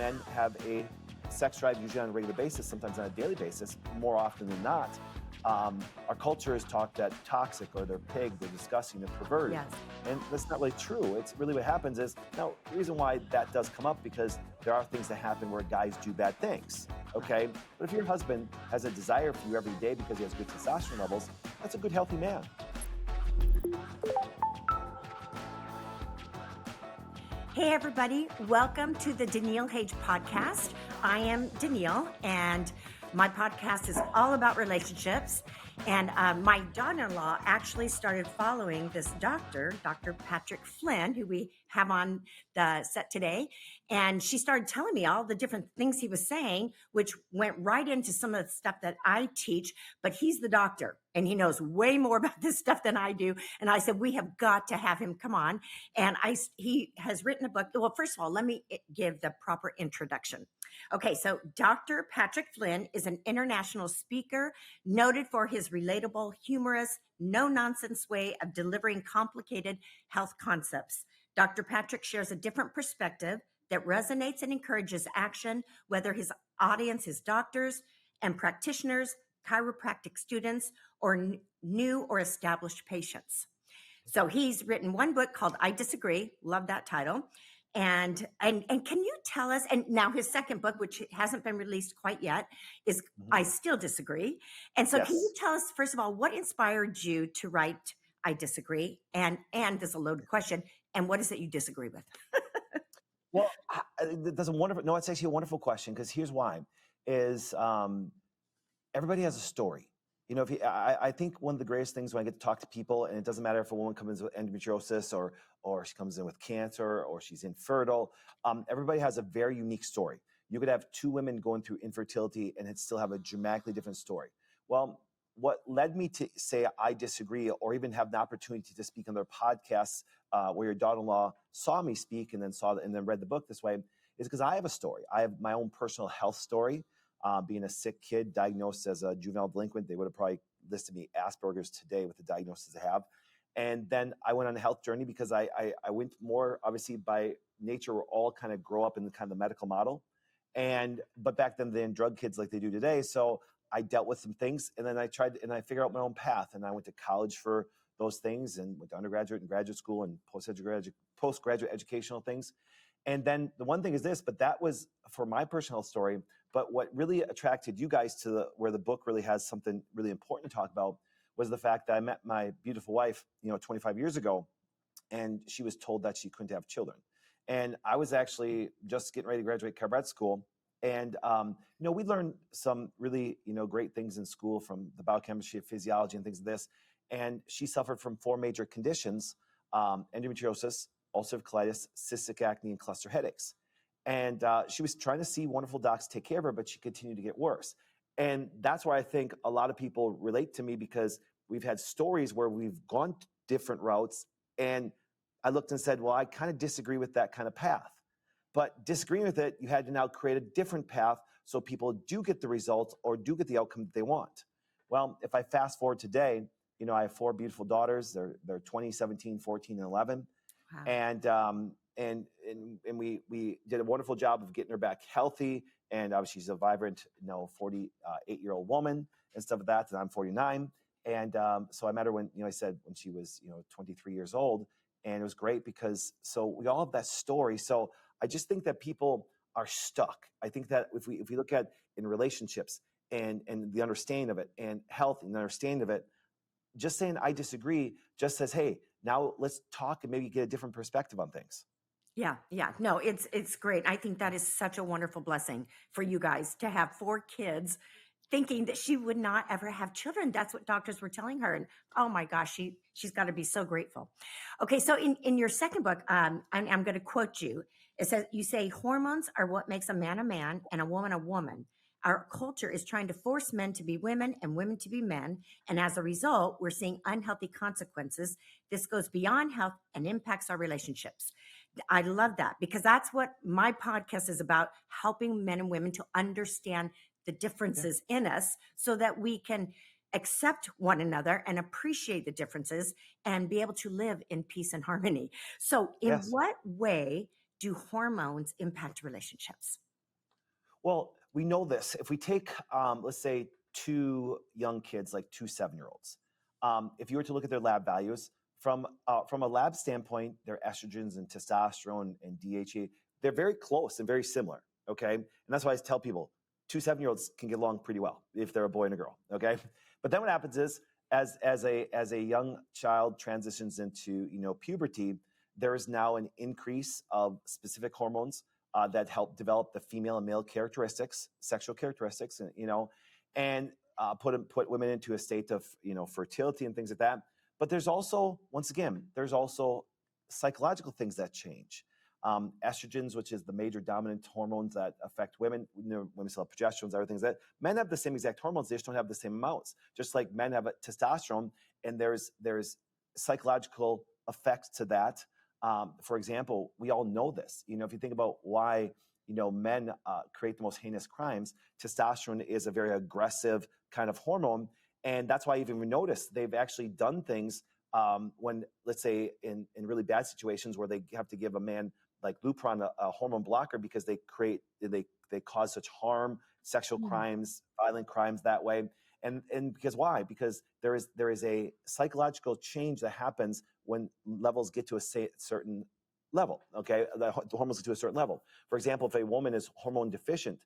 men have a sex drive usually on a regular basis, sometimes on a daily basis, more often than not. Our culture is taught that toxic, or they're pig, they're disgusting, they're perverted. Yes. And that's not really true. It's really what happens is, now, the reason why that does come up, because there are things that happen where guys do bad things, okay? But if your husband has a desire for you every day because he has good testosterone levels, that's a good, healthy man. Hey, everybody. Welcome to the Daniele Hage Podcast. I am Daniele, and my podcast is all about relationships. And my daughter-in-law actually started following this doctor, Dr. Patrick Flynn, who we have on the set today. And she started telling me all the different things he was saying, which went right into some of the stuff that I teach. But he's the doctor, and he knows way more about this stuff than I do. And I said, we have got to have him come on. And he has written a book. Well, first of all, let me give the proper introduction. Okay, so Dr. Patrick Flynn is an international speaker noted for his relatable, humorous, no-nonsense way of delivering complicated health concepts. Dr. Patrick shares a different perspective that resonates and encourages action, whether his audience is doctors and practitioners, chiropractic students, or new or established patients. So he's written one book called I Disagree. Love that title. And can you tell us, and now his second book, which hasn't been released quite yet, is I Still Disagree. And so Can you tell us, first of all, what inspired you to write I Disagree? And this is a loaded question. And what is it you disagree with? Well, that's it's actually a wonderful question, because here's why, is everybody has a story. You know, I think one of the greatest things when I get to talk to people, and it doesn't matter if a woman comes in with endometriosis or she comes in with cancer or she's infertile, everybody has a very unique story. You could have two women going through infertility and it still have a dramatically different story. Well, what led me to say I disagree, or even have the opportunity to speak on their podcasts where your daughter-in-law saw me speak and then read the book this way, is because I have a story. I have my own personal health story. Being a sick kid diagnosed as a juvenile delinquent, they would have probably listed me Asperger's today with the diagnosis I have. And then I went on a health journey because I went more, obviously by nature, we're all kind of grow up in the kind of medical model. But back then they didn't drug kids like they do today. So I dealt with some things, and then I figured out my own path, and I went to college for those things, and went to undergraduate and graduate school and postgraduate educational things. And then the one thing is this, but that was for my personal story. But what really attracted you guys to where the book really has something really important to talk about was the fact that I met my beautiful wife, 25 years ago, and she was told that she couldn't have children. And I was actually just getting ready to graduate chiropractic school. And, we learned some really, great things in school, from the biochemistry of physiology and things like this. And she suffered from 4 major conditions: endometriosis, ulcerative colitis, cystic acne, and cluster headaches. And she was trying to see wonderful docs take care of her, but she continued to get worse. And that's why I think a lot of people relate to me, because we've had stories where we've gone different routes. And I looked and said, well, I kind of disagree with that kind of path. But disagreeing with it, you had to now create a different path so people do get the results or do get the outcome that they want. Well, if I fast forward today, I have 4 beautiful daughters. They're 20, 17, 14, and 11. Wow. And we did a wonderful job of getting her back healthy. And obviously she's a vibrant, 48-year-old woman and stuff like that. And I'm 49. And so I met her when she was, 23 years old. And it was great because we all have that story. So I just think that people are stuck. I think that if we look at in relationships and the understanding of it, and health and the understanding of it, just saying I disagree just says, hey, now let's talk and maybe get a different perspective on things. Yeah. No, it's great. I think that is such a wonderful blessing for you guys to have 4 kids, thinking that she would not ever have children. That's what doctors were telling her. And oh my gosh, she's got to be so grateful. Okay, so in your second book, I'm going to quote you. It says, you say hormones are what makes a man and a woman a woman. Our culture is trying to force men to be women and women to be men. And as a result, we're seeing unhealthy consequences. This goes beyond health and impacts our relationships. I love that, because that's what my podcast is about, helping men and women to understand the differences in us so that we can accept one another and appreciate the differences and be able to live in peace and harmony. So in what way do hormones impact relationships? Well, we know this. If we take, let's say, two young kids, like two 7-year-olds, if you were to look at their lab values from a lab standpoint, their estrogens and testosterone and DHEA, they're very close and very similar. Okay, and that's why I tell people two 7-year-olds can get along pretty well if they're a boy and a girl. Okay, but then what happens is as a young child transitions into puberty, there is now an increase of specific hormones that help develop the female and male characteristics, sexual characteristics, and put women into a state of fertility and things like that. But there's also, once again, there's also psychological things that change. Estrogens, which is the major dominant hormones that affect women, women still have progesterones, other things that men have the same exact hormones, they just don't have the same amounts. Just like men have a testosterone, and there's psychological effects to that. For example, we all know this. If you think about why men create the most heinous crimes, testosterone is a very aggressive kind of hormone, and that's why even we notice they've actually done things when, let's say, in really bad situations where they have to give a man like Lupron a hormone blocker because they cause such harm, sexual crimes, violent crimes that way. And because why? Because there is a psychological change that happens when levels get to a certain level. Okay, the hormones get to a certain level. For example, if a woman is hormone deficient,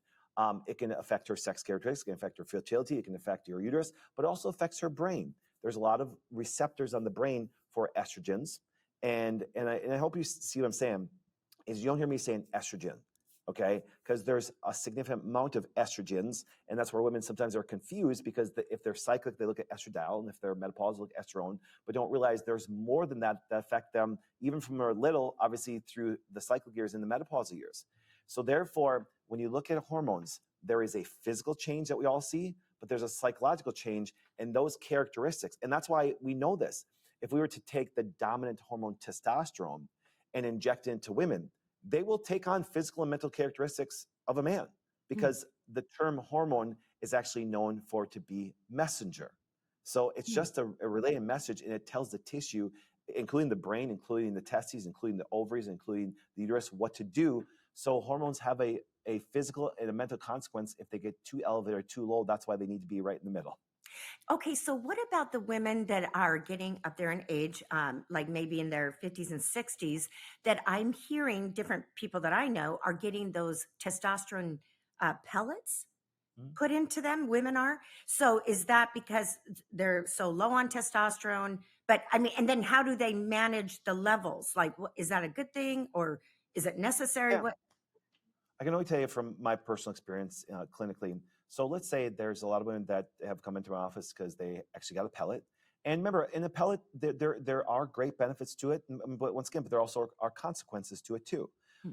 it can affect her sex characteristics, it can affect her fertility, it can affect your uterus, but it also affects her brain. There's a lot of receptors on the brain for estrogens, and I hope you see what I'm saying. Is you don't hear me saying estrogen, okay? Because there's a significant amount of estrogens, and that's where women sometimes are confused because if they're cyclic, they look at estradiol, and if they're menopausal, they look at estrone, but don't realize there's more than that affect them, even from their little, obviously through the cyclic years and the menopausal years. So therefore, when you look at hormones, there is a physical change that we all see, but there's a psychological change in those characteristics. And that's why we know this. If we were to take the dominant hormone testosterone and inject it into women, they will take on physical and mental characteristics of a man because the term hormone is actually known for to be messenger. So it's just a relaying message, and it tells the tissue, including the brain, including the testes, including the ovaries, including the uterus, what to do. So hormones have a physical and a mental consequence. If they get too elevated or too low, that's why they need to be right in the middle. Okay, so what about the women that are getting up there in age, like maybe in their 50s and 60s, that I'm hearing different people that I know are getting those testosterone pellets put into them? Women are. So is that because they're so low on testosterone? But I mean, and then how do they manage the levels? Like, is that a good thing or is it necessary? Yeah. I can only tell you from my personal experience clinically. So let's say there's a lot of women that have come into my office because they actually got a pellet. And remember, in a pellet, there are great benefits to it, but once again, there also are consequences to it too.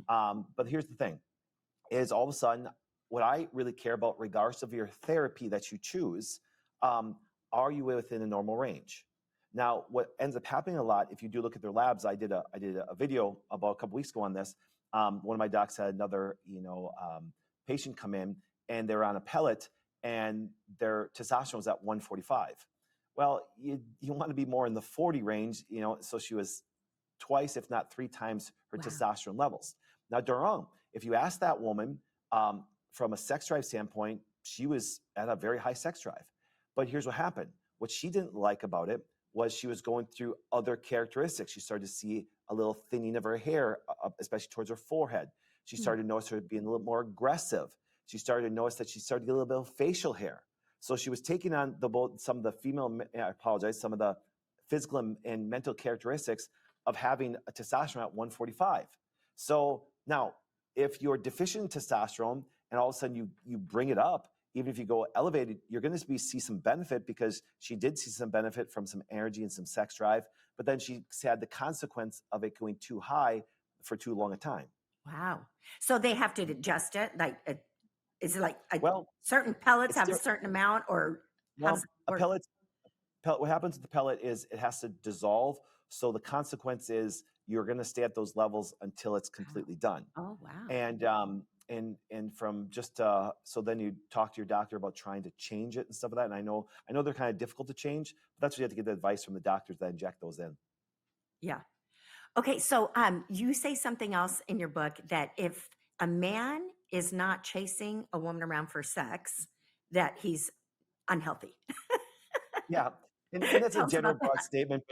But here's the thing: is all of a sudden, what I really care about, regardless of your therapy that you choose, are you within a normal range? Now, what ends up happening a lot, if you do look at their labs, I did a video about a couple weeks ago on this. One of my docs had another, patient come in, and they're on a pellet, and their testosterone was at 145. Well, you want to be more in the 40 range, so she was twice, if not 3 times her testosterone levels. Now, don't wrong. If you ask that woman from a sex drive standpoint, she was at a very high sex drive. But here's what happened. What she didn't like about it was she was going through other characteristics. She started to see a little thinning of her hair, especially towards her forehead. She started to notice her being a little more aggressive. She started to notice that she started to get a little bit of facial hair. So she was taking on some of the physical and mental characteristics of having a testosterone at 145. So now, if you're deficient in testosterone and all of a sudden you bring it up, even if you go elevated, you're going to see some benefit, because she did see some benefit from some energy and some sex drive, but then she had the consequence of it going too high for too long a time. Wow. So they have to adjust it? Like, is it like Well, certain pellets have a certain amount, or how does it work? pellet, what happens with the pellet is it has to dissolve. So the consequence is you're going to stay at those levels until it's completely done. Oh, wow. And from just so then you talk to your doctor about trying to change it and stuff like that. And I know they're kind of difficult to change, but that's what you have to get the advice from the doctors that inject those in. Yeah. Okay. So you say something else in your book, that if a man is not chasing a woman around for sex, that he's unhealthy. Yeah. And that's a Tell us general about broad that. statement,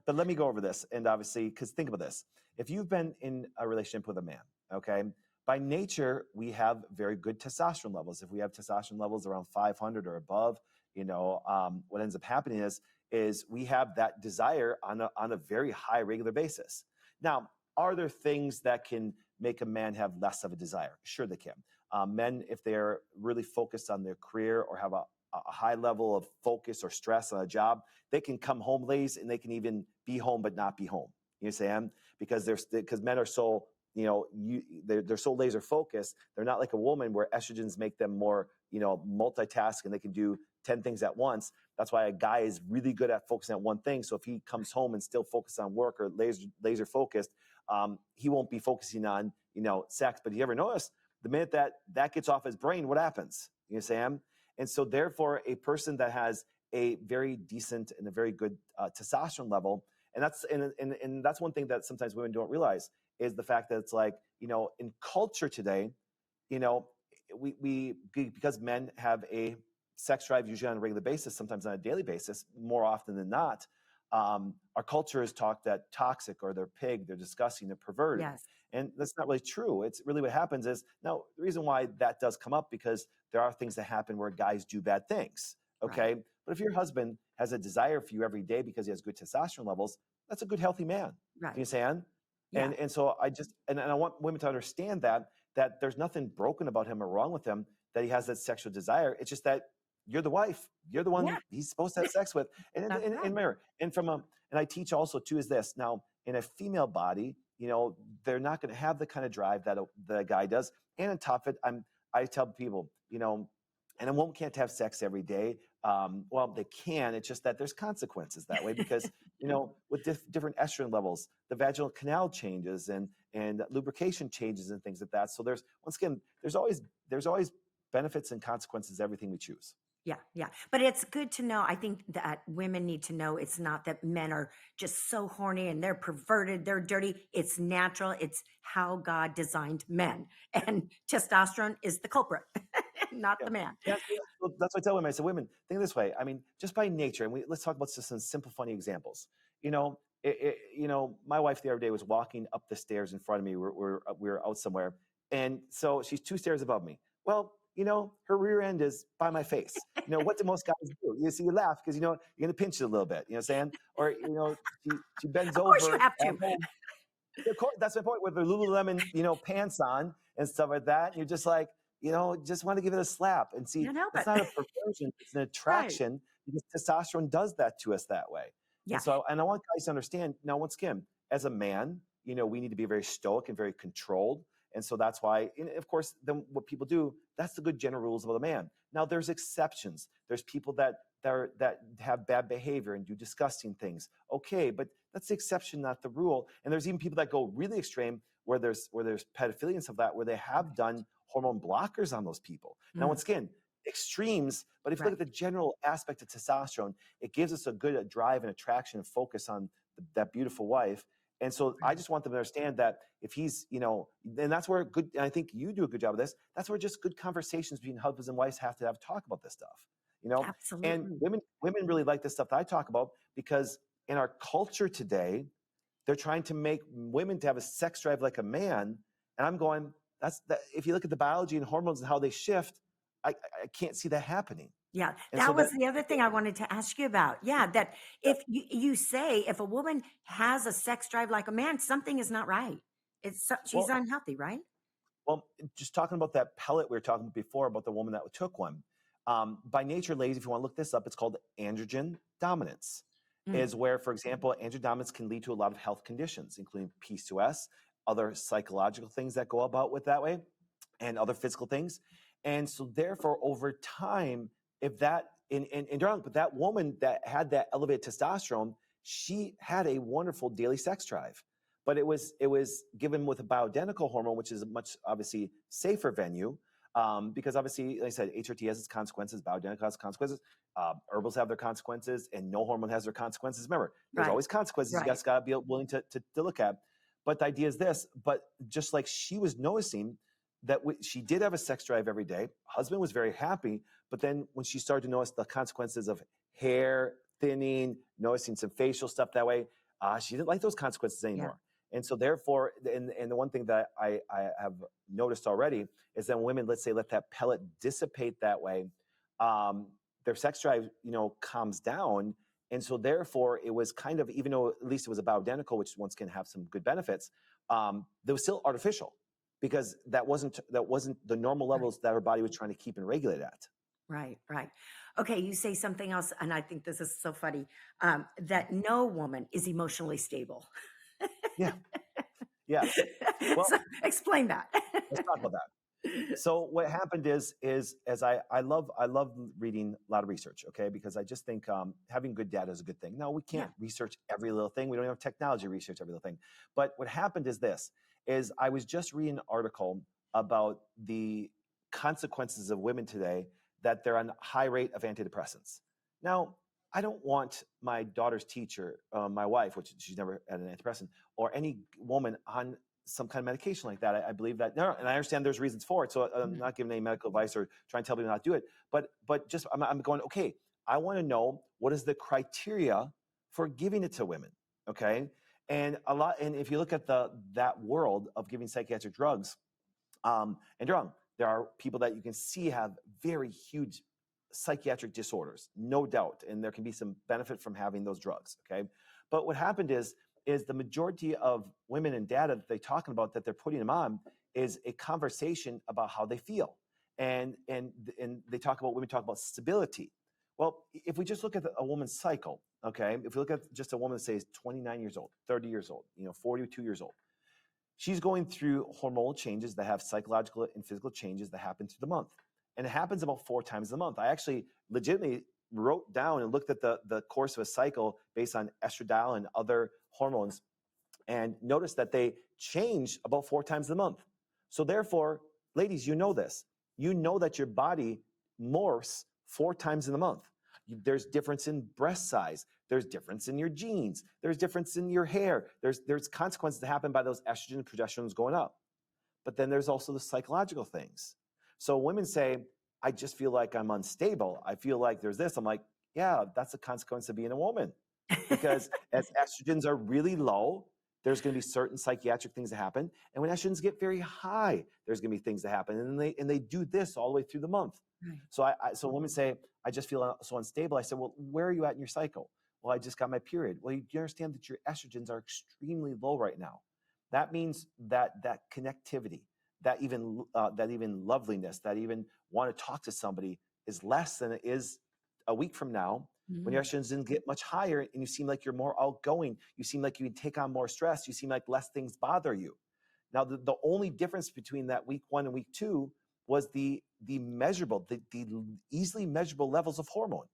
but let me go over this. And obviously, because think about this. If you've been in a relationship with a man, okay, by nature, we have very good testosterone levels. If we have testosterone levels around 500 or above, what ends up happening is we have that desire on a very high regular basis. Now, are there things that can make a man have less of a desire? Sure, they can. Men, if they're really focused on their career or have a high level of focus or stress on a job, they can come home late and they can even be home but not be home. You understand? Because men are so they're so laser focused. They're not like a woman where estrogens make them more multitask and they can do 10 things at once. That's why a guy is really good at focusing on one thing. So if he comes home and still focused on work or laser focused, he won't be focusing on sex. But you ever notice the minute that gets off his brain, what happens? You understand? And so therefore, a person that has a very decent and a very good testosterone level, and that's one thing that sometimes women don't realize is the fact that it's like, in culture today, we because men have a sex drive usually on a regular basis, sometimes on a daily basis, more often than not, our culture is taught that toxic or they're pig, they're disgusting, they're perverted. Yes. And that's not really true. It's really what happens is, now, the reason why that does come up because there are things that happen where guys do bad things, okay? Right. But if your husband has a desire for you every day because he has good testosterone levels, that's a good, healthy man. Right. You understand? Yeah. And so I want women to understand that there's nothing broken about him or wrong with him, that he has that sexual desire. It's just that you're the wife. You're the one Yeah. he's supposed to have sex with. And That's right. mirror. And I teach also too is this. Now, in a female body, they're not going to have the kind of drive that a guy does. And on top of it, I tell people, and a woman can't have sex every day. Well, they can. It's just that there's consequences that way because, with different estrogen levels, the vaginal canal changes and lubrication changes and things like that. So there's always benefits and consequences to everything we choose. Yeah, yeah. But it's good to know. I think that women need to know it's not that men are just so horny and they're perverted, they're dirty. It's natural. It's how God designed men. And testosterone is the culprit, not Yeah. the man. Yeah, that's what I tell women. I say, women, think this way. I mean, just by nature, and let's talk about just some simple, funny examples. My wife the other day was walking up the stairs in front of me. We were out somewhere, and so she's 2 stairs above me. Well, her rear end is by my face. What do most guys do? You laugh because you're going to pinch it a little bit. You know what I'm saying? Or she bends Of over. course you have at to. home. Of course, that's my point with the Lululemon, pants on and stuff like that. And you're just like, just want to give it a slap and see. Can't help It's it. not a perversion; it's an Right. attraction because testosterone does that to us that way. Yeah. And I want guys to understand. Now, once again, as a man, we need to be very stoic and very controlled. And so that's why, and of course, then what people do, that's the good general rules of a man. Now, there's exceptions. There's people that have bad behavior and do disgusting things. Okay, but that's the exception, not the rule. And there's even people that go really extreme where there's pedophilia and stuff like that, where they have done hormone blockers on those people. Now, once again, extremes, but if you look at the general aspect of testosterone, it gives us a good drive and attraction and focus on that beautiful wife. And so I just want them to understand that if he's, and that's where and I think you do a good job of this, that's where just good conversations between husbands and wives have to talk about this stuff, Absolutely. and women really like this stuff that I talk about because in our culture today, they're trying to make women to have a sex drive like a man. And I'm going, if you look at the biology and hormones and how they shift, I can't see that happening. Yeah, And that so was the other thing I wanted to ask you about. Yeah, that if you say if a woman has a sex drive like a man, something is not right. She's Well, unhealthy, right? Well, just talking about that pellet we were talking about before about the woman that took one. By nature, ladies, if you want to look this up, it's called androgen dominance. Is where, for example, androgen dominance can lead to a lot of health conditions, including PCOS, other psychological things that go about with that way, and other physical things. And so, therefore, over time, if that but that woman that had that elevated testosterone, she had a wonderful daily sex drive. But it was given with a bioidentical hormone, which is a much obviously safer venue, because obviously, like I said, HRT has its consequences, bioidentical has consequences, herbals have their consequences, and no hormone has their consequences. Remember, there's always consequences. You guys got to be willing to look at. But the idea is this. But just like she was noticing, she did have a sex drive every day. Husband was very happy, but then when she started to notice the consequences of hair thinning, noticing some facial stuff that way, she didn't like those consequences anymore. And so therefore, and the one thing that I have noticed already is that when women, let's say, let that pellet dissipate that way, their sex drive, calms down. And so therefore it was kind of, even though at least it was a bioidentical, which once can have some good benefits, there was still artificial because that wasn't the normal levels that her body was trying to keep and regulate at. Right, right. Okay, you say something else, and I think this is so funny, that no woman is emotionally stable. Yeah. Yeah. Well, So explain that. let's talk about that. So what happened is as I love reading a lot of research, okay, because I just think having good data is a good thing. Now we can't research every little thing. We don't have technology to research every little thing. But what happened is I was just reading an article about the consequences of women today that they're on a high rate of antidepressants. Now, I don't want my daughter's teacher, my wife, which she's never had an antidepressant, or any woman on some kind of medication like that. I believe that, no, and I understand there's reasons for it. So I'm not giving any medical advice or trying to tell people not to do it. But just I'm going, okay, I want to know what is the criteria for giving it to women, okay? And if you look at that world of giving psychiatric drugs, and there are people that you can see have very huge psychiatric disorders, no doubt, and there can be some benefit from having those drugs, okay? But what happened is the majority of women in data that they're talking about that they're putting them on is a conversation about how they feel. And women talk about stability. Well, if we just look at a woman's cycle, okay, if we look at just a woman, say, is 29 years old, 30 years old, 42 years old, she's going through hormonal changes that have psychological and physical changes that happen through the month. And it happens about 4 times a month. I actually legitimately wrote down and looked at the course of a cycle based on estradiol and other hormones and noticed that they change about 4 times a month. So therefore, ladies, you know this. You know that your body morphs 4 times in a month. There's difference in breast size. There's difference in your genes. There's difference in your hair. There's consequences that happen by those estrogen and progesterones going up. But then there's also the psychological things. So women say, I just feel like I'm unstable. I feel like there's this. I'm like, yeah, that's a consequence of being a woman. Because as estrogens are really low, there's going to be certain psychiatric things that happen. And when estrogens get very high, there's going to be things that happen. And they do this all the way through the month. Right. So women say, I just feel so unstable. I said, well, where are you at in your cycle? Well, I just got my period. Well, you understand that your estrogens are extremely low right now. That means that connectivity, that even loveliness, that even want to talk to somebody is less than it is a week from now. Mm-hmm. When your estrogens didn't get much higher and you seem like you're more outgoing, you seem like you can take on more stress, you seem like less things bother you. Now, the only difference between that week 1 and week 2 was the measurable, the easily measurable levels of hormone.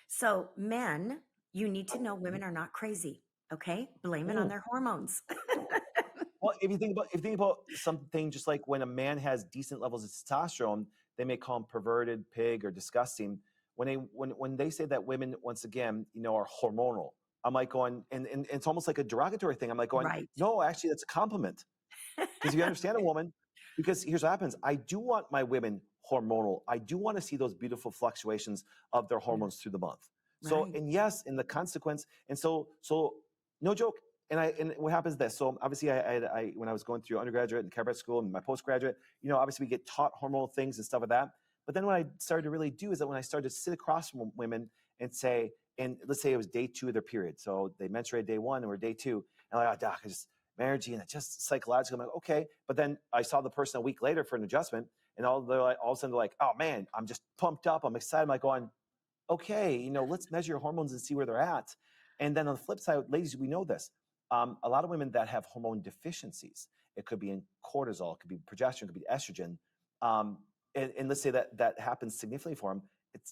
So men, you need to know women are not crazy, okay? Blame it on their hormones. Well, if you think about something just like when a man has decent levels of testosterone, they may call him perverted, pig, or disgusting. When they say that women, once again, are hormonal, I'm like going, and it's almost like a derogatory thing. I'm like going, right. No, actually, that's a compliment. Because you understand a woman, because here's what happens. I do want my women hormonal. I do want to see those beautiful fluctuations of their hormones through the month. So, right. And yes, in the consequence, and so no joke. And what happens is this. So obviously I when I was going through undergraduate and chiropractic school and my postgraduate, obviously we get taught hormonal things and stuff like that. But then what I started to really do is that when I started to sit across from women and say, and let's say it was day 2 of their period. So they menstruated day 1 and we're day 2. And I'm like, oh, doc, I just energy and it's just psychological. I'm like, okay. But then I saw the person a week later for an adjustment and all of a sudden they're like, oh man, I'm just pumped up. I'm excited. I'm like going, okay, let's measure your hormones and see where they're at. And then on the flip side, ladies, we know this. A lot of women that have hormone deficiencies, it could be in cortisol, it could be progesterone, it could be estrogen. And let's say that happens significantly for them.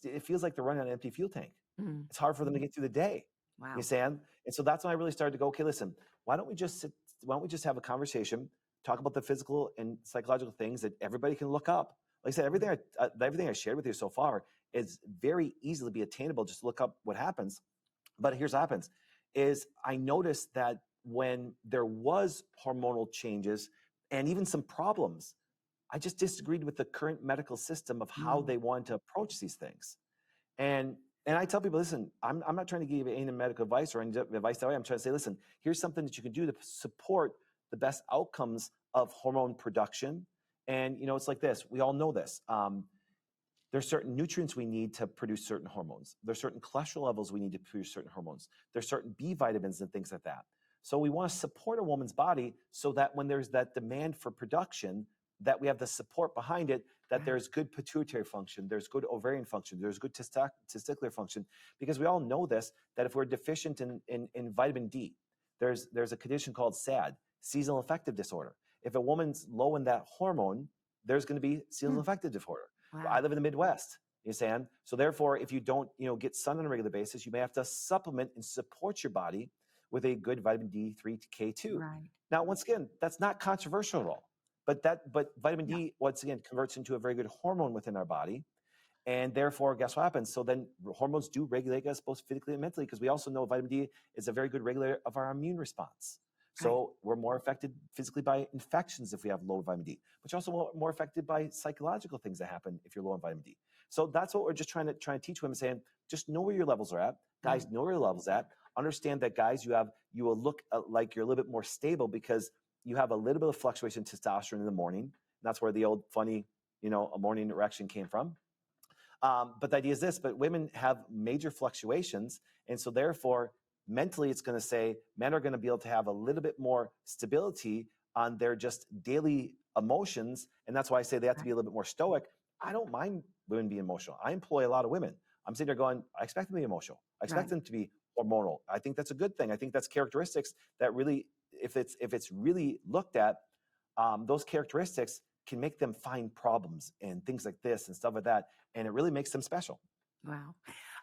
It feels like they're running on an empty fuel tank. Mm-hmm. It's hard for them to get through the day. Wow. You understand? And so that's when I really started to go, okay, listen, why don't we just have a conversation, talk about the physical and psychological things that everybody can look up. Like I said, everything I shared with you so far is very easily be attainable. Just look up what happens. But here's what happens is I noticed that when there was hormonal changes and even some problems I just disagreed with the current medical system of how they want to approach these things. And I tell people, listen, I'm not trying to give you any medical advice or any advice that way. I'm trying to say, listen, here's something that you can do to support the best outcomes of hormone production. And, it's like this. We all know this. There's certain nutrients we need to produce certain hormones. There's certain cholesterol levels we need to produce certain hormones. There's certain B vitamins and things like that. So we want to support a woman's body so that when there's that demand for production, that we have the support behind it, that there's good pituitary function, there's good ovarian function, there's good testicular function. Because we all know this, that if we're deficient in vitamin D, there's a condition called SAD, seasonal affective disorder. If a woman's low in that hormone, there's going to be seasonal affective disorder. Wow. I live in the Midwest, you understand? So therefore, if you don't, get sun on a regular basis, you may have to supplement and support your body with a good vitamin D3 to K2. Right. Now, once again, that's not controversial at all. But vitamin D, once again, converts into a very good hormone within our body. And therefore, guess what happens? So then hormones do regulate us both physically and mentally, because we also know vitamin D is a very good regulator of our immune response. So we're more affected physically by infections if we have low vitamin D, but you're also more affected by psychological things that happen if you're low in vitamin D. So that's what we're just trying to teach women, saying, just know where your levels are at. Guys, know where your levels are at. Understand that, guys, you will look like you're a little bit more stable because you have a little bit of fluctuation in testosterone in the morning. And that's where the old funny, a morning erection came from. But the idea is this, but women have major fluctuations. And so therefore, mentally, it's going to say men are going to be able to have a little bit more stability on their just daily emotions. And that's why I say they have to be a little bit more stoic. I don't mind women being emotional. I employ a lot of women. I'm sitting there going, I expect them to be emotional. I expect them to be hormonal. I think that's a good thing. I think that's characteristics that really, if it's really looked at, those characteristics can make them find problems and things like this and stuff like that. And it really makes them special. Wow.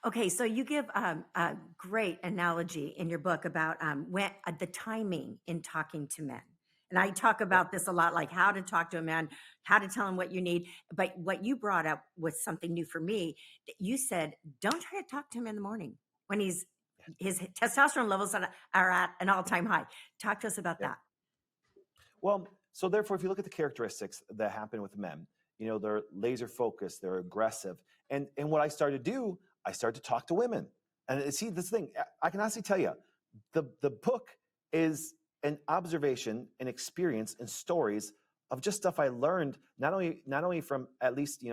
Okay, so you give a great analogy in your book about when the timing in talking to men. And I talk about this a lot, like how to talk to a man, how to tell him what you need. But what you brought up was something new for me. You said, don't try to talk to him in the morning when his testosterone levels are at an all-time high. Talk to us about that. Well, so therefore, if you look at the characteristics that happen with men, they're laser focused, they're aggressive. And what I started to do, I started to talk to women. And see, this thing, I can honestly tell you, the book is an observation, an experience, and stories of just stuff I learned, not only from at least,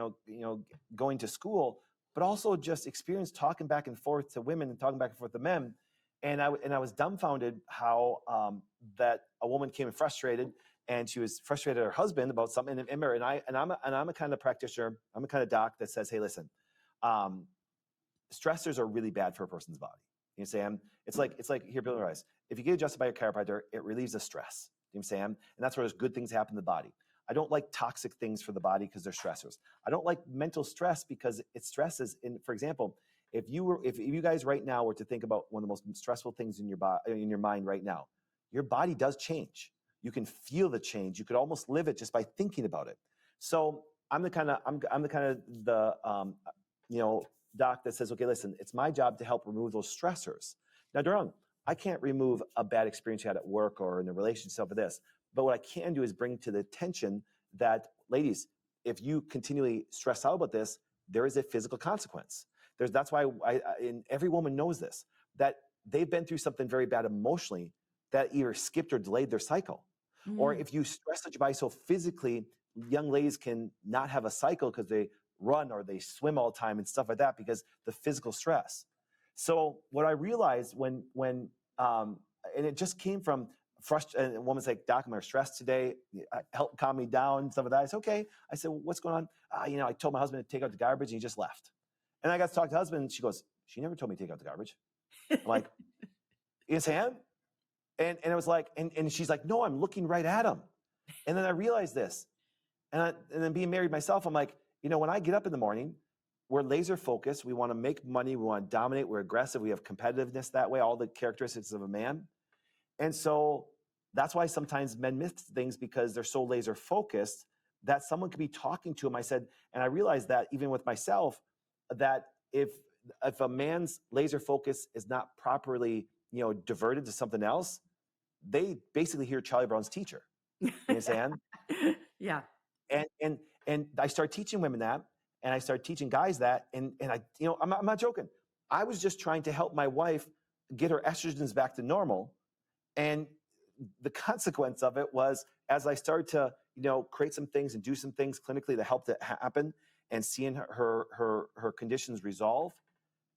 going to school, but also just experience talking back and forth to women and talking back and forth to men. And I was dumbfounded how that a woman came in frustrated, and she was frustrated at her husband about something. And I'm a kind of practitioner. I'm a kind of doc that says, hey, listen, stressors are really bad for a person's body. You know what I'm saying? It's like here, people realize, if you get adjusted by your chiropractor, it relieves the stress. You know what I'm saying? And that's where there's good things happen in the body. I don't like toxic things for the body because they're stressors. I don't like mental stress because it stresses. For example, if you guys right now were to think about one of the most stressful things in your mind right now, your body does change. You can feel the change. You could almost live it just by thinking about it. So I'm the kind of doc that says, okay, listen, it's my job to help remove those stressors. Now, Durham, I can't remove a bad experience you had at work or in a relationship with this, but what I can do is bring to the attention that, ladies, if you continually stress out about this, there is a physical consequence. That's why and every woman knows this, that they've been through something very bad emotionally that either skipped or delayed their cycle. Or if you stress out your body so physically, young ladies can not have a cycle because they run or they swim all the time and stuff like that because the physical stress. So what I realized when and it just came from frustration. A woman's like, Doc, I'm stressed today. Help calm me down and stuff like that. I said, okay. I said, well, what's going on? I told my husband to take out the garbage and he just left. And I got to talk to the husband and she goes, she never told me to take out the garbage. I'm like, you understand? And it was like, and she's like, no, I'm looking right at him. And then I realized this. And then being married myself, I'm like, when I get up in the morning, we're laser focused. We want to make money. We want to dominate. We're aggressive. We have competitiveness that way, all the characteristics of a man. And so that's why sometimes men miss things because they're so laser focused that someone could be talking to them. I said, and I realized that even with myself, that if a man's laser focus is not properly, diverted to something else, they basically hear Charlie Brown's teacher. You understand? Yeah. And I started teaching women that, and I started teaching guys that, and I, I'm not joking. I was just trying to help my wife get her estrogens back to normal, and the consequence of it was, as I started to create some things and do some things clinically to help that happen, and seeing her conditions resolve.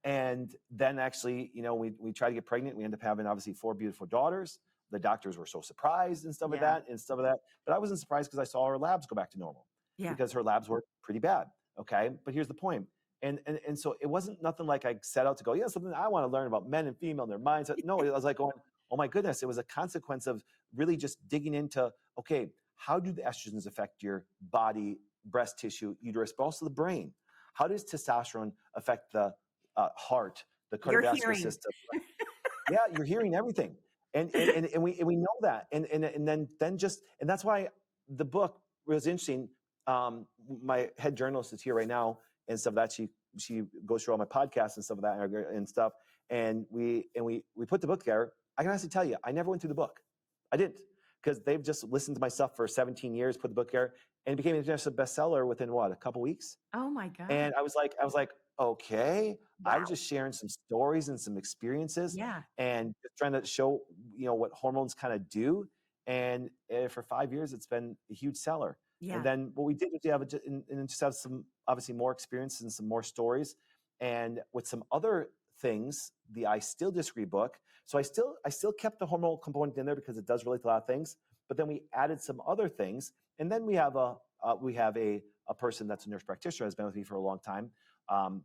And then actually, we tried to get pregnant. We ended up having obviously 4 beautiful daughters. The doctors were so surprised and stuff like that and stuff like that. But I wasn't surprised because I saw her labs go back to normal because her labs were pretty bad. Okay. But here's the point. And so it wasn't nothing like I set out to go, something I want to learn about men and female and their mindset. No, it was like going, oh my goodness. It was a consequence of really just digging into, okay, how do the estrogens affect your body, breast tissue, uterus, but also the brain? How does testosterone affect the heart, the cardiovascular system? Yeah, you're hearing everything, and we know that, and then that's why the book was interesting. My head journalist is here right now, and stuff that she goes through all my podcasts and stuff of that and stuff, and we put the book together. I can honestly tell you, I never went through the book. I didn't, because they've just listened to my stuff for 17 years, put the book together, and it became an international bestseller within a couple weeks. Oh my God! And I was like, okay. Wow. I was just sharing some stories and some experiences, and just trying to show what hormones kind of do. And for 5 years, it's been a huge seller. Yeah. And then what we did was just have some obviously more experience and some more stories, and with some other things, the I Still Disagree book. So I still kept the hormonal component in there because it does relate to a lot of things. But then we added some other things, and then we have a person that's a nurse practitioner, has been with me for a long time.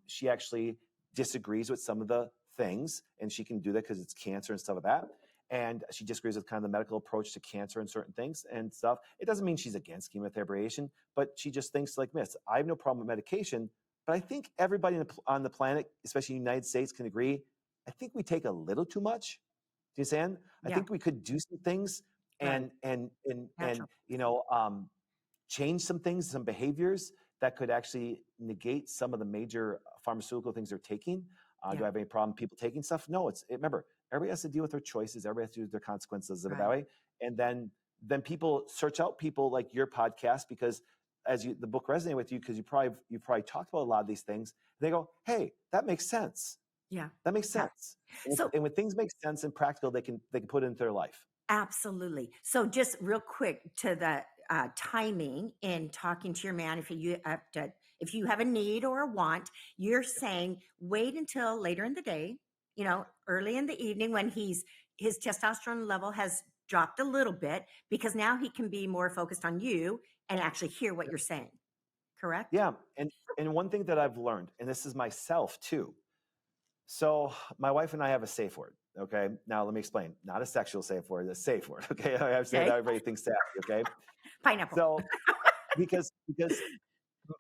She actually disagrees with some of the things, and she can do that because it's cancer and stuff like that. And she disagrees with kind of the medical approach to cancer and certain things and stuff. It doesn't mean she's against chemotherapy radiation, but she just thinks like this. I have no problem with medication, but I think everybody on the planet, especially in the United States, can agree. I think we take a little too much. Do you understand? I think we could do some things and change some things, some behaviors that could actually negate some of the major pharmaceutical things they're taking. Do I have any problem people taking stuff? No, remember, everybody has to deal with their choices. Everybody has to deal with their consequences of it that way. And then people search out people like your podcast, because the book resonated with you, because you probably talked about a lot of these things. They go, hey, that makes sense. Yeah. That makes sense. And when things make sense and practical, they can put it into their life. Absolutely. So just real quick to the timing in talking to your man, if you have a need or a want, you're saying wait until later in the day, early in the evening, when his testosterone level has dropped a little bit, because now he can be more focused on you and actually hear what you're saying. Correct? Yeah. And one thing that I've learned, and this is myself too. So my wife and I have a safe word. Okay. Now let me explain. Not a sexual safe word, a safe word. Okay. I've said everybody thinks that. Okay. Pineapple. So because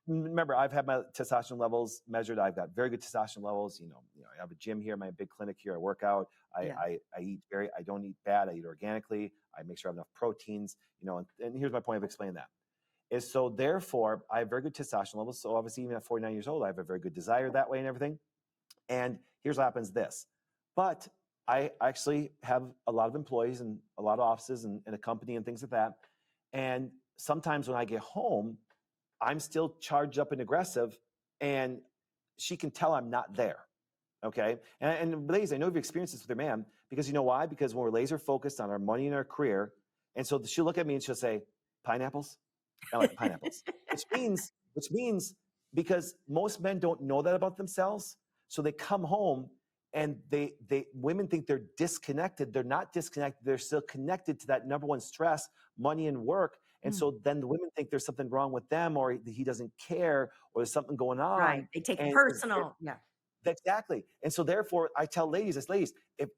remember, I've had my testosterone levels measured. I've got very good testosterone levels. I have a gym here, my big clinic here. I work out. I eat I don't eat bad. I eat organically. I make sure I have enough proteins, and here's my point of explaining that is, so therefore I have very good testosterone levels. So obviously even at 49 years old, I have a very good desire that way and everything. And here's what happens but I actually have a lot of employees and a lot of offices and a company and things like that. And sometimes when I get home, I'm still charged up and aggressive, and she can tell I'm not there. Okay. And ladies, I know you've experienced this with your man, because you know why? Because when we're laser focused on our money and our career, and so she'll look at me and she'll say, pineapples? I'm like, pineapples. which means because most men don't know that about themselves. So they come home and women think they're disconnected. They're not disconnected. They're still connected to that number one stress, money and work. And so then the women think there's something wrong with them, or he doesn't care, or there's something going on. Right. They take it personal. Exactly. And so therefore I tell ladies, if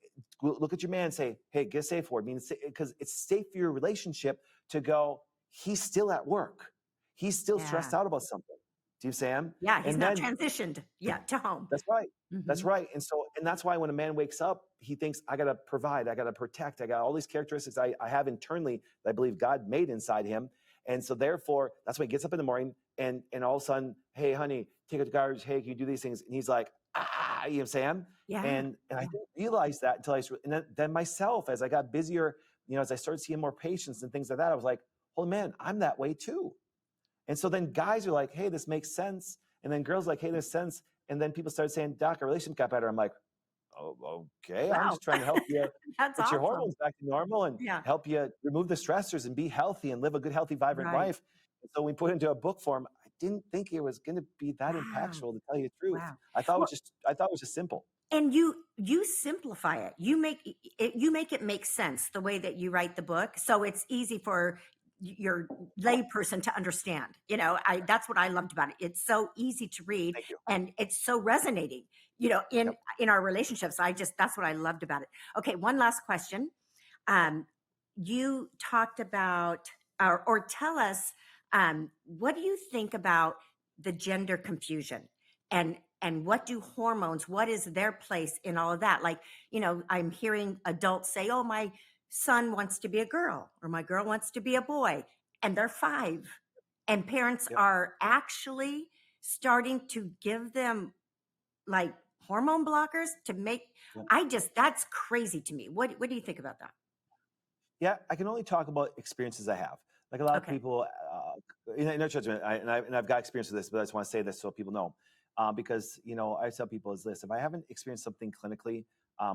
look at your man and say, hey, get a safe word. Because it's safe for your relationship to go, he's still at work. He's still stressed out about something. Do you see him? Yeah, he's not transitioned yet to home. That's right. Mm-hmm. That's right. And that's why when a man wakes up, he thinks, I got to provide, I got to protect, I got all these characteristics I have internally that I believe God made inside him. And so therefore, that's why he gets up in the morning and all of a sudden, hey, honey, take out the garbage. Hey, can you do these things? And he's like, you know what I'm saying? Yeah. And I didn't realize that until and then myself, as I got busier, as I started seeing more patients and things like that, I was like, holy man, I'm that way too. And so then guys are like, hey, this makes sense. And then girls are like, hey, this sense. And then people started saying, doc, our relationship got better. I'm like, oh, okay. I'm Wow. just trying to help you That's get your awesome. hormones back to normal and Yeah. help you remove the stressors and be healthy and live a good, healthy, vibrant Right. life. And so we put it into a book form. I didn't think it was going to be that Wow. impactful, to tell you the truth. Wow. I thought Well, it was just simple. and you simplify it. You make it make sense the way that you write the book, so it's easy for your layperson to understand. That's what I loved about it. It's so easy to read, Thank you. and it's so resonating. In Yep. our relationships, that's what I loved about it. Okay, one last question. You talked about, or tell us, what do you think about the gender confusion, and what do hormones, what is their place in all of that? Like, I'm hearing adults say, oh, my son wants to be a girl, or my girl wants to be a boy, and they're 5. And parents Yep. are actually starting to give them like hormone blockers to make, Yep. that's crazy to me. What do you think about that? Yeah, I can only talk about experiences I have. Like a lot of Okay. people, no judgment, I've got experience with this, but I just want to say this so people know. Because, I tell people is this: if I haven't experienced something clinically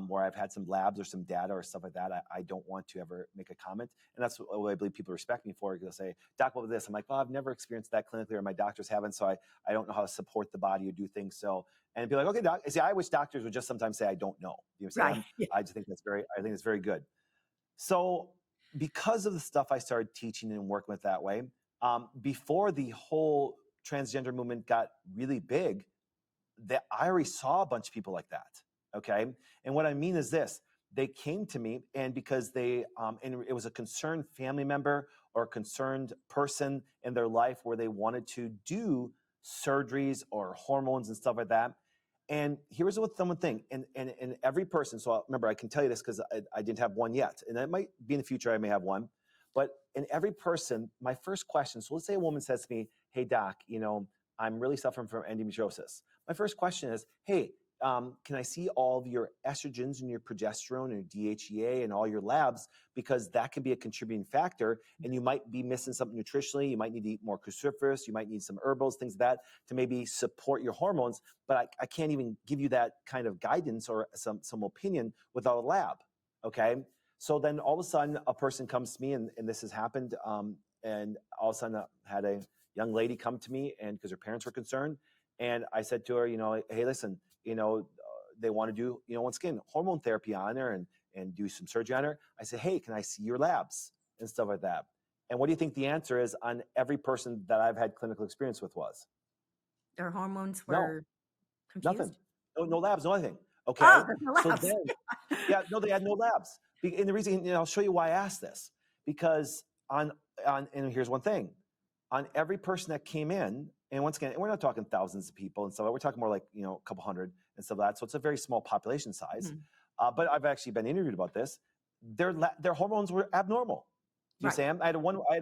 where I've had some labs or some data or stuff like that, I don't want to ever make a comment. And that's what I believe people respect me for. Because they'll say, doc, what was this? I'm like, well, I've never experienced that clinically, or my doctors haven't. So I don't know how to support the body or do things. So, and be like, okay, doc. See, I wish doctors would just sometimes say, I don't know. You know what I'm saying? Right. I just think I think it's very good. So because of the stuff I started teaching and working with that way, before the whole transgender movement got really big, that I already saw a bunch of people like that. Okay. And what I mean is this: they came to me, and because and it was a concerned family member or a concerned person in their life where they wanted to do surgeries or hormones and stuff like that. And here's what someone thing, and every person. So remember, I can tell you this because I didn't have one yet, and that might be in the future. I may have one, but in every person, my first question. So let's say a woman says to me, "Hey, doc, I'm really suffering from endometriosis." My first question is, "Hey, can I see all of your estrogens and your progesterone and your DHEA and all your labs? Because that can be a contributing factor, and you might be missing something nutritionally. You might need to eat more cruciferous. You might need some herbals, things like that, to maybe support your hormones. But I can't even give you that kind of guidance or some opinion without a lab." Okay. So then all of a sudden, a person comes to me, and this has happened. And all of a sudden, I had a young lady come to me, and because her parents were concerned, and I said to her, hey, listen, they want to do, once again, hormone therapy on her and do some surgery on her. I said, hey, can I see your labs and stuff like that? And what do you think the answer is on every person that I've had clinical experience with was? Their hormones No, were nothing. confused. No labs, no anything. Oh, Okay. there's no So labs. then, yeah, no, they had no labs. And the reason, I'll show you why I asked this. Because and here's one thing: on every person that came in, and once again, we're not talking thousands of people and stuff. We're talking more like, a couple hundred and stuff like that. So it's a very small population size. Mhm. But I've actually been interviewed about this. Their hormones were abnormal. Do you Right. understand? I had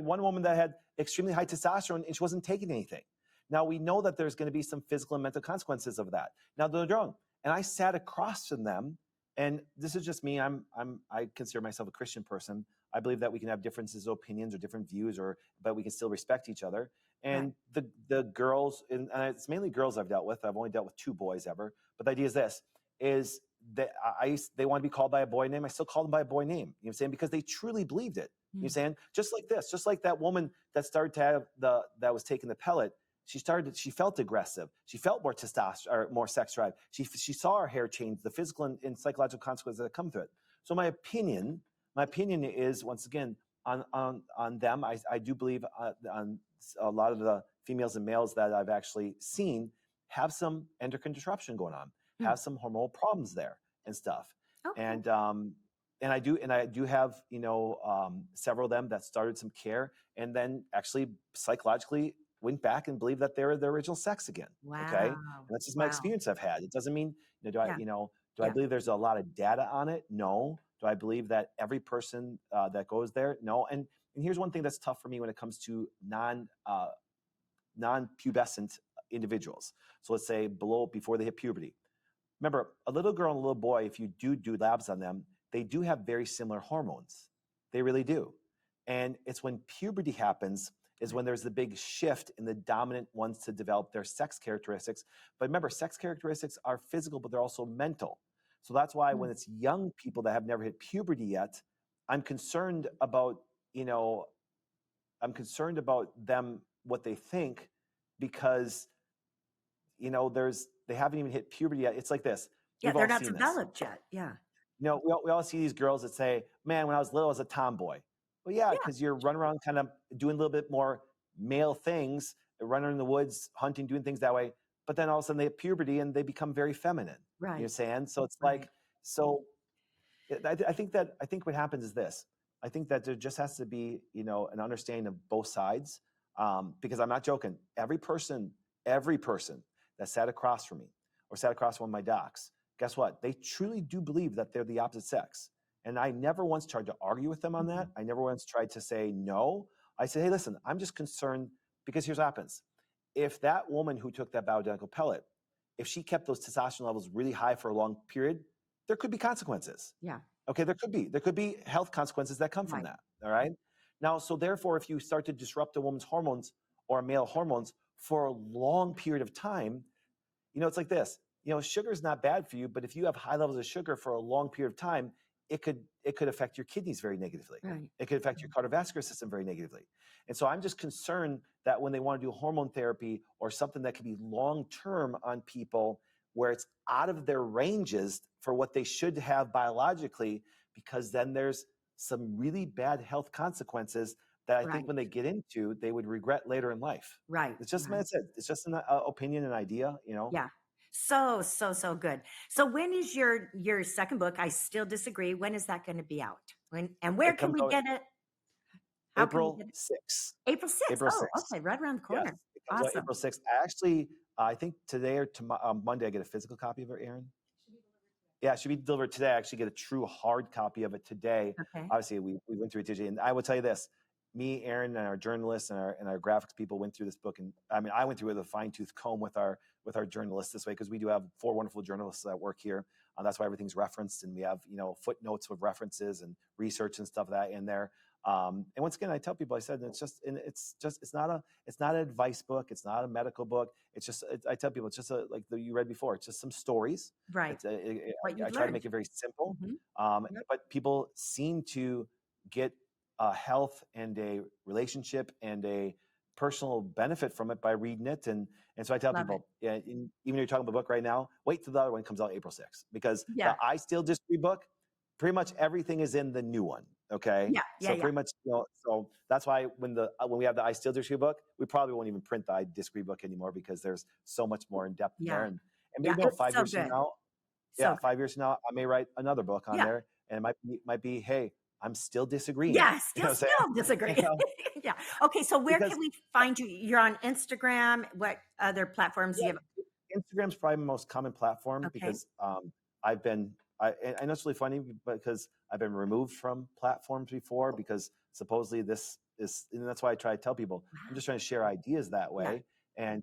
one woman that had extremely high testosterone, and she wasn't taking anything. Now we know that there's going to be some physical and mental consequences of that. Now they're wrong. And I sat across from them, and this is just me. I consider myself a Christian person. I believe that we can have differences of opinions or different views, but we can still respect each other. Right. And the girls, and it's mainly girls I've dealt with. I've only dealt with 2 boys ever. But the idea is this: is that they want to be called by a boy name. I still call them by a boy name. You know what I'm saying? Because they truly believed it. You know what I'm saying? Just like this, just like that woman that started to have that was taking the pellet. She felt aggressive. She felt more testosterone or more sex drive. She saw her hair change, the physical and psychological consequences that come through it. So my opinion is, once again, on them. I do believe on a lot of the females and males that I've actually seen have some endocrine disruption going on, have some hormonal problems there and stuff. Okay. And I do have, several of them that started some care and then actually psychologically went back and believed that they were their original sex again. Wow. Okay. And that's just my experience I've had. It doesn't mean, do I Yeah. believe there's a lot of data on it? No. Do I believe that every person that goes there? No. And here's one thing that's tough for me when it comes to non-pubescent individuals. So let's say before they hit puberty. Remember, a little girl and a little boy, if you do labs on them, they do have very similar hormones. They really do. And it's when puberty happens is when there's the big shift in the dominant ones to develop their sex characteristics. But remember, sex characteristics are physical, but they're also mental. So that's why when it's young people that have never hit puberty yet, I'm concerned about, them, what they think, because, they haven't even hit puberty yet. It's like this. Yeah, We've they're all not seen this. developed yet. Yeah. We all see these girls that say, man, when I was little, I was a tomboy. Well, yeah, because you're running around kind of doing a little bit more male things, running in the woods, hunting, doing things that way. But then all of a sudden they hit puberty and they become very feminine. Right. You know what I'm saying? So it's Right. like, I think what happens is this. I think that there just has to be, an understanding of both sides. Because I'm not joking. Every person that sat across from me or sat across one of my docs, guess what? They truly do believe that they're the opposite sex. And I never once tried to argue with them on that. I never once tried to say no. I said, hey, listen, I'm just concerned because here's what happens. If that woman who took that bioidentical pellet, if she kept those testosterone levels really high for a long period, there could be consequences. Yeah. Okay, there could be health consequences that come from that. All right. Now, so therefore, if you start to disrupt a woman's hormones or a male hormones for a long period of time, it's like this. Sugar is not bad for you, but if you have high levels of sugar for a long period of time, it could affect your kidneys very negatively. Right. It could affect your cardiovascular system very negatively. And so I'm just concerned that when they want to do hormone therapy or something that could be long-term on people where it's out of their ranges for what they should have biologically, because then there's some really bad health consequences that I think when they get into, they would regret later in life. Right. It's just, it's just an opinion and idea, Yeah. So good. So when is your second book, I Still Disagree, when is that going to be out? And where can we get it? How can we April get it? 6th. April 6th. April Oh, 6th. okay. Right around the corner. Yes, it comes out Awesome. April 6th. I think today or Monday, I get a physical copy of it, Aaron. Yeah, it should be delivered today. I actually get a true hard copy of it today. Okay. Obviously, we went through it digitally. And I will tell you this, me, Aaron, and our journalists and our graphics people went through this book. And I went through it with a fine-tooth comb with our journalists this way, because we do have 4 wonderful journalists that work here. That's why everything's referenced. And we have, footnotes with references and research and stuff like that in there. And once again, I tell people, I said, it's not an advice book. It's not a medical book. I tell people, it's just like you read before. It's just some stories. Right. I try to make it very simple. But people seem to get a health and a relationship and a personal benefit from it by reading it. And so I tell people, even if you're talking about a book right now, wait till the other one comes out April 6th, because the I Still Disagree book, pretty much everything is in the new one. Okay. Pretty much, so that's why when we have the I Still Disagree book, we probably won't even print the I Disagree book anymore, because there's so much more in depth there. And maybe 5 years from now, 5 years from now, I may write another book on there, and it might be, hey, I'm still disagreeing. Yeah, still disagree. Yeah. Okay. So where can we find you? You're on Instagram. What other platforms do you have? Instagram's probably the most common platform, because I know it's really funny, because I've been removed from platforms before, because supposedly this is, and that's why I try to tell people, I'm just trying to share ideas that way. And,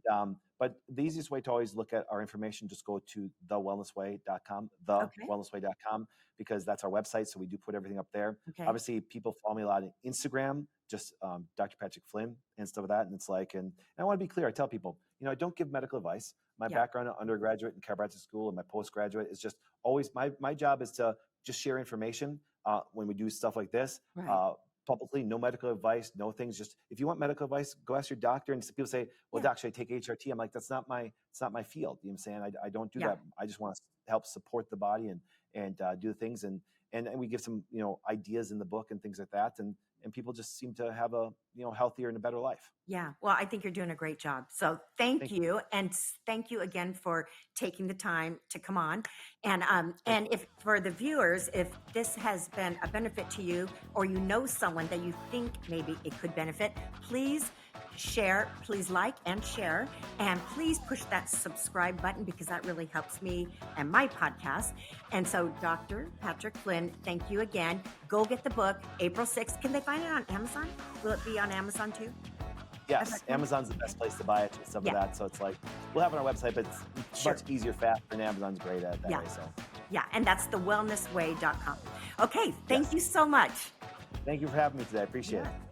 but the easiest way to always look at our information, just go to thewellnessway.com, thewellnessway.com, because that's our website. So we do put everything up there. Obviously, people follow me a lot on Instagram, just Dr. Patrick Flynn and stuff like that. And it's like, and I want to be clear. I tell people, I don't give medical advice. My background in undergraduate and chiropractic school and my postgraduate is just always, my job is to just share information when we do stuff like this. Publicly, no medical advice, no things. Just if you want medical advice, go ask your doctor. And people say, well, doc, should I take HRT? I'm like, it's not my field. You know what I'm saying? I don't do that. I just want to help support the body and do the things. And we give some, ideas in the book and things like that. And people just seem to have a, healthier and a better life. Yeah. Well, I think you're doing a great job. So thank you. And thank you again for taking the time to come on. And if for the viewers, if this has been a benefit to you, or someone that you think maybe it could benefit, please share, please like and share, and please push that subscribe button, because that really helps me and my podcast. And so Dr. Patrick Flynn, thank you again. Go get the book, April 6th. Can they find it on Amazon? Will it be on Amazon too? Yes, Amazon's the best place to buy it and stuff like that. So it's like, we'll have it on our website, but it's much easier, faster, and Amazon's great at that way. So and that's thewellnessway.com. Okay, thank you so much. Thank you for having me today. I appreciate it.